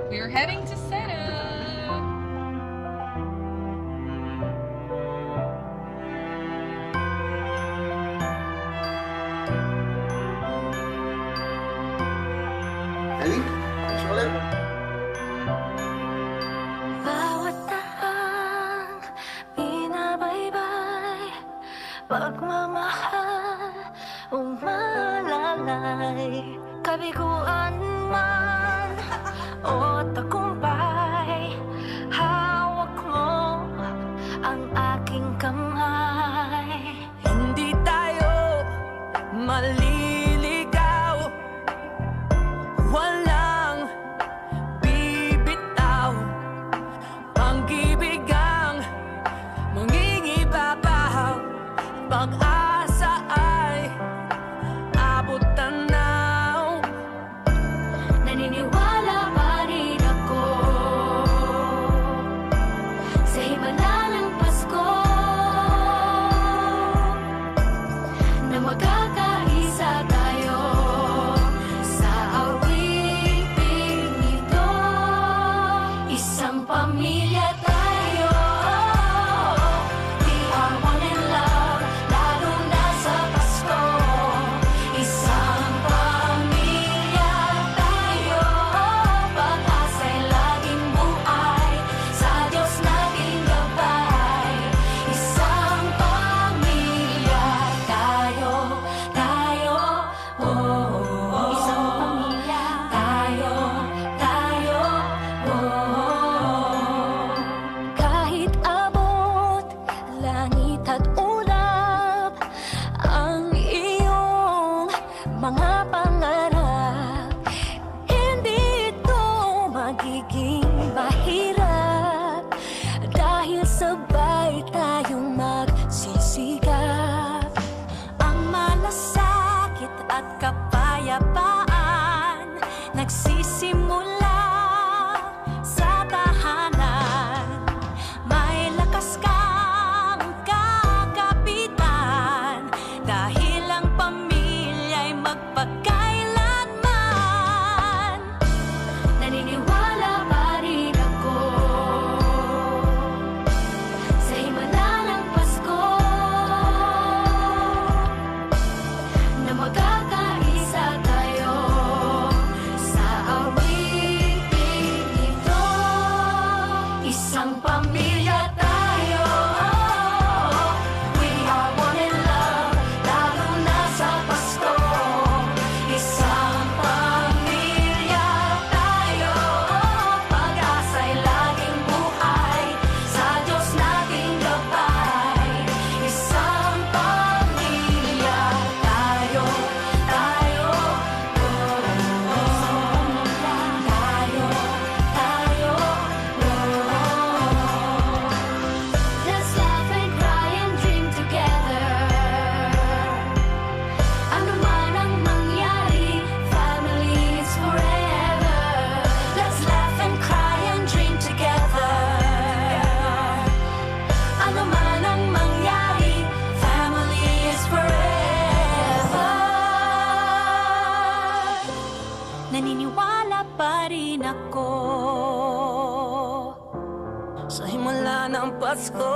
We're heading to Cebu. Ali, ulit. Bawat tahang binabaybay, pagmamahal umalalay, kabiguan man o tagumpay, hawak mo ang aking kamay. Hindi tayo maliligaw, walang bibitaw, pag-ibig ang mangingibabaw, pag-asa ay abot tanaw. Naniniwala pa rin ako sa himala ng Pasko, na magkakaisa tayo sa awiting ito. Isang pamilya tayo, we are one in love, lalo na sa Pasko. Isang pamilya tayo, pag-asa'y laging buhay, sa Diyos nating gabay. Isang pamilya tayo, oh, oh, oh. Isang pamilya tayo, oh. Kahit abot langit at ulap ang iyong mga pangarap, hindi ito magiging mahirap, dahil sabay tayong magsisikap. Ang malasakit at kapayapaan nagsisimula sa tahanan. May lakas kang kakapitan, dahil ang pamilya'y magpakailanman. Naniniwala pa rin ako sa himala ng Pasko, na magkakaisa tayo sa awiting ito. Isang pamilya tayo, we are one in love, lalo na sa Pasko. Isang pamilya tayo, pag-asa'y laging buhay, sa Diyos nating gabay. Isang pamilya tayo, oh, isang pamilya tayo, oh. Let's laugh and cry and dream together. Ano man ang mangyari, family is forever. Let's laugh and cry and dream together. Ano man ang mangyari, family is forever. Naniniwala pa rin ako sa himala ng Pasko,